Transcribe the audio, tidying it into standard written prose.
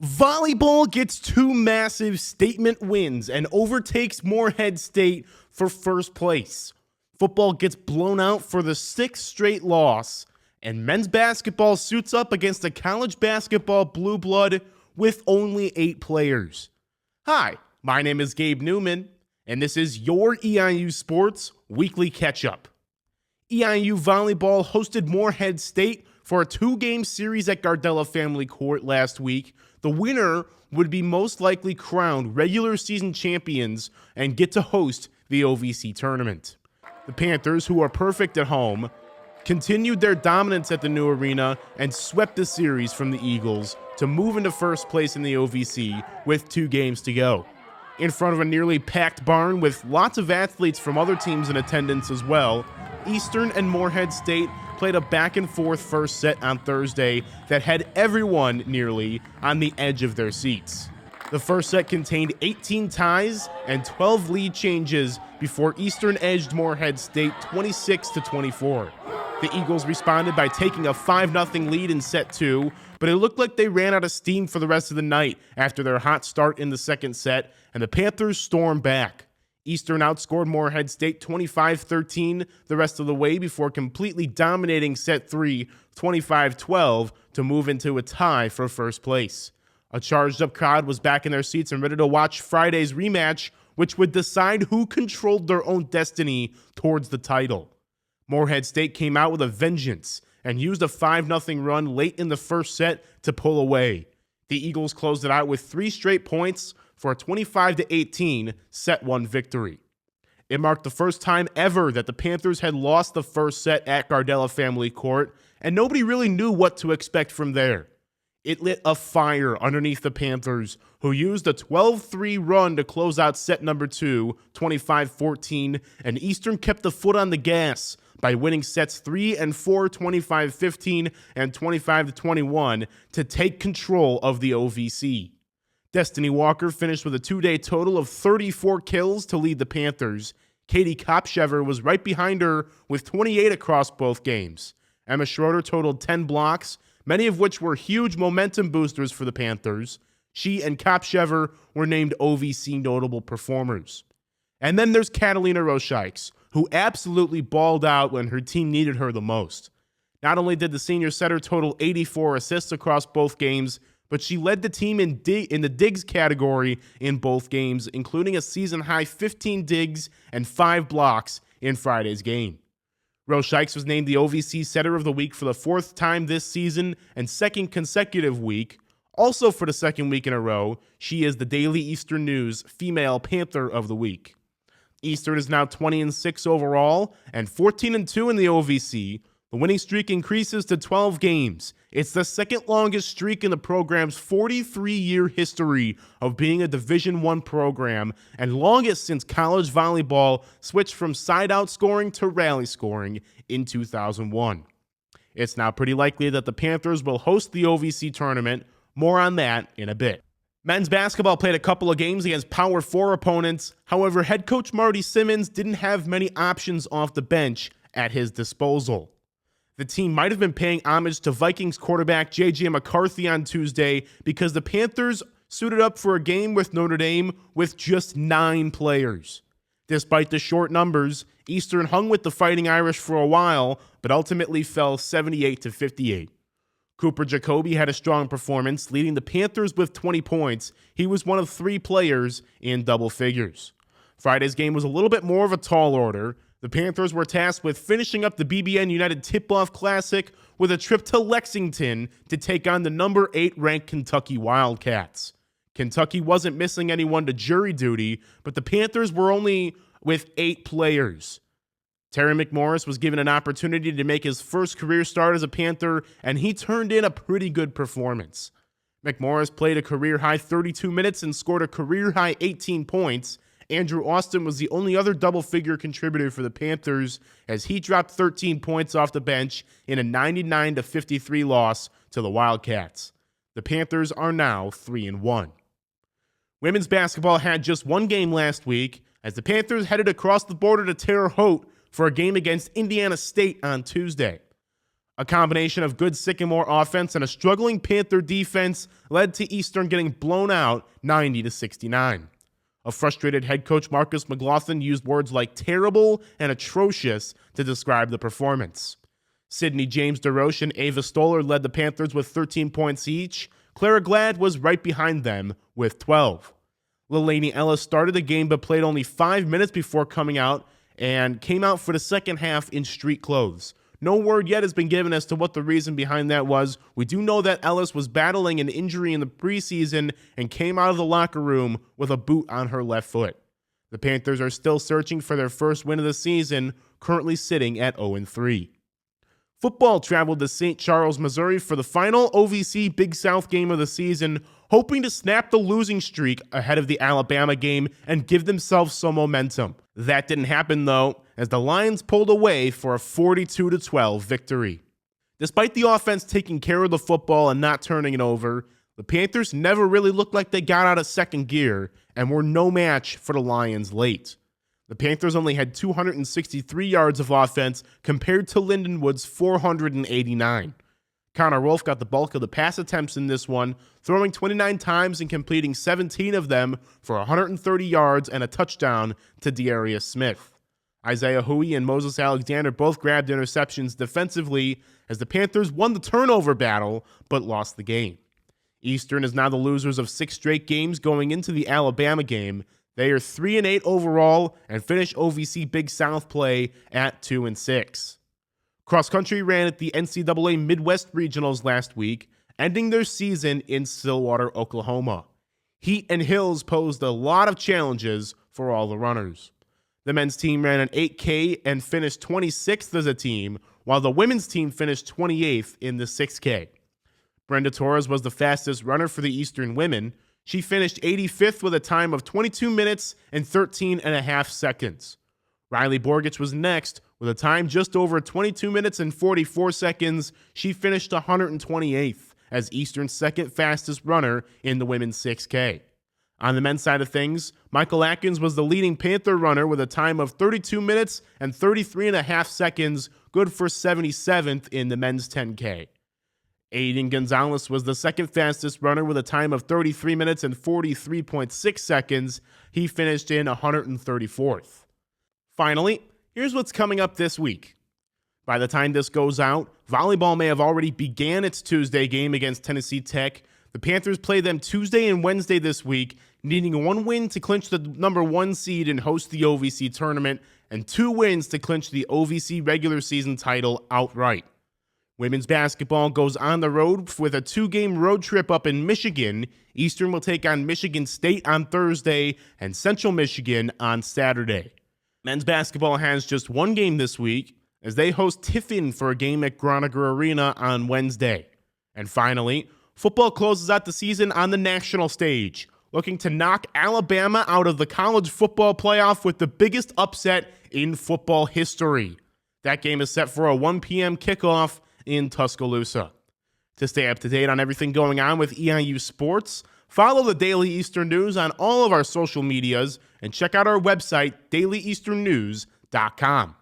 Volleyball gets two massive statement wins and overtakes Morehead State for first place. Football gets blown out for the sixth straight loss, and men's basketball suits up against a college basketball blue blood with only 8 players. Hi, my name is Gabe Newman, and this is your EIU Sports Weekly Catchup. EIU Volleyball hosted Morehead State for a 2-game series at Gardella Family Court last week. The winner would be most likely crowned regular season champions and get to host the OVC tournament. The Panthers, who are perfect at home, continued their dominance at the new arena and swept the series from the Eagles to move into first place in the OVC with 2 games to go. In front of a nearly packed barn with lots of athletes from other teams in attendance as well, Eastern and Morehead State played a back-and-forth first set on Thursday that had everyone nearly on the edge of their seats. The first set contained 18 ties and 12 lead changes before Eastern edged Morehead State 26-24. The Eagles responded by taking a 5-0 lead in set 2, but it looked like they ran out of steam for the rest of the night after their hot start in the second set, and the Panthers stormed back. Eastern outscored Morehead State 25-13 the rest of the way before completely dominating set 3 25-12 to move into a tie for first place. A charged-up crowd was back in their seats and ready to watch Friday's rematch, which would decide who controlled their own destiny towards the title. Morehead State came out with a vengeance and used a 5-0 run late in the first set to pull away. The Eagles closed it out with 3 straight points for a 25-18 set 1 victory. It marked the first time ever that the Panthers had lost the first set at Gardella Family Court, and nobody really knew what to expect from there. It lit a fire underneath the Panthers, who used a 12-3 run to close out set number 2, 25-14, and Eastern kept the foot on the gas by winning sets 3 and 4, 25-15 and 25-21 to take control of the OVC. Destiny Walker finished with a 2-day total of 34 kills to lead the Panthers. Katie Kopchever was right behind her with 28 across both games. Emma Schroeder totaled 10 blocks, many of which were huge momentum boosters for the Panthers. She and Kopchever were named OVC notable performers. And then there's Catalina Roshikes, who absolutely balled out when her team needed her the most. Not only did the senior setter total 84 assists across both games, but she led the team in the digs category in both games, including a season-high 15 digs and 5 blocks in Friday's game. Roshikes was named the OVC Setter of the Week for the 4th time this season and 2nd consecutive week. Also for the 2nd week in a row, she is the Daily Eastern News Female Panther of the Week. Eastern is now 20-6 overall and 14-2 in the OVC. The winning streak increases to 12 games. It's the 2nd longest streak in the program's 43-year history of being a Division I program and longest since college volleyball switched from side-out scoring to rally scoring in 2001. It's now pretty likely that the Panthers will host the OVC tournament. More on that in a bit. Men's basketball played a couple of games against Power 4 opponents. However, head coach Marty Simmons didn't have many options off the bench at his disposal. The team might have been paying homage to Vikings quarterback J.J. McCarthy on Tuesday because the Panthers suited up for a game with Notre Dame with just 9 players. Despite the short numbers, Eastern hung with the Fighting Irish for a while, but ultimately fell 78-58. Cooper Jacoby had a strong performance, leading the Panthers with 20 points. He was one of 3 players in double figures. Friday's game was a little bit more of a tall order. The Panthers were tasked with finishing up the BBN United Tip-Off Classic with a trip to Lexington to take on the number 8 ranked Kentucky Wildcats. Kentucky wasn't missing anyone to jury duty, but the Panthers were only with 8 players. Terry McMorris was given an opportunity to make his first career start as a Panther, and he turned in a pretty good performance. McMorris played a career-high 32 minutes and scored a career-high 18 points. Andrew Austin was the only other double-figure contributor for the Panthers as he dropped 13 points off the bench in a 99-53 loss to the Wildcats. The Panthers are now 3-1. Women's basketball had just 1 game last week as the Panthers headed across the border to Terre Haute for a game against Indiana State on Tuesday. A combination of good Sycamore offense and a struggling Panther defense led to Eastern getting blown out 90-69. A frustrated head coach Marcus McLaughlin used words like terrible and atrocious to describe the performance. Sydney James DeRoche and Ava Stoller led the Panthers with 13 points each. Clara Glad was right behind them with 12. Lilani Ellis started the game but played only 5 minutes before coming out and came out for the second half in street clothes. No word yet has been given as to what the reason behind that was. We do know that Ellis was battling an injury in the preseason and came out of the locker room with a boot on her left foot. The Panthers are still searching for their first win of the season, currently sitting at 0-3. Football traveled to St. Charles, Missouri for the final OVC Big South game of the season, hoping to snap the losing streak ahead of the Alabama game and give themselves some momentum. That didn't happen, though, as the Lions pulled away for a 42-12 victory. Despite the offense taking care of the football and not turning it over, the Panthers never really looked like they got out of second gear and were no match for the Lions late. The Panthers only had 263 yards of offense compared to Lindenwood's 489. Connor Rolfe got the bulk of the pass attempts in this one, throwing 29 times and completing 17 of them for 130 yards and a touchdown to Dearius Smith. Isaiah Huey and Moses Alexander both grabbed interceptions defensively as the Panthers won the turnover battle but lost the game. Eastern is now the losers of 6 straight games going into the Alabama game. They are 3-8 overall and finish OVC Big South play at 2-6. Cross country ran at the NCAA Midwest Regionals last week, ending their season in Stillwater, Oklahoma. Heat and hills posed a lot of challenges for all the runners. The men's team ran an 8K and finished 26th as a team, while the women's team finished 28th in the 6K. Brenda Torres was the fastest runner for the Eastern women. She finished 85th with a time of 22 minutes and 13 and a half seconds. Riley Borgich was next with a time just over 22 minutes and 44 seconds. She finished 128th as Eastern's second fastest runner in the women's 6K. On the men's side of things, Michael Atkins was the leading Panther runner with a time of 32 minutes and 33 and a half seconds, good for 77th in the men's 10K. Aiden Gonzalez was the second fastest runner with a time of 33 minutes and 43.6 seconds. He finished in 134th. Finally, here's what's coming up this week. By the time this goes out, volleyball may have already began its Tuesday game against Tennessee Tech. The Panthers play them Tuesday and Wednesday this week, needing one win to clinch the number 1 seed and host the OVC tournament, and 2 wins to clinch the OVC regular season title outright. Women's basketball goes on the road with a 2-game road trip up in Michigan. Eastern will take on Michigan State on Thursday and Central Michigan on Saturday. Men's basketball has just 1 game this week as they host Tiffin for a game at Groninger Arena on Wednesday. And finally, football closes out the season on the national stage, looking to knock Alabama out of the college football playoff with the biggest upset in football history. That game is set for a 1 p.m. kickoff in Tuscaloosa. To stay up to date on everything going on with EIU sports, follow the Daily Eastern News on all of our social medias and check out our website, dailyeasternnews.com.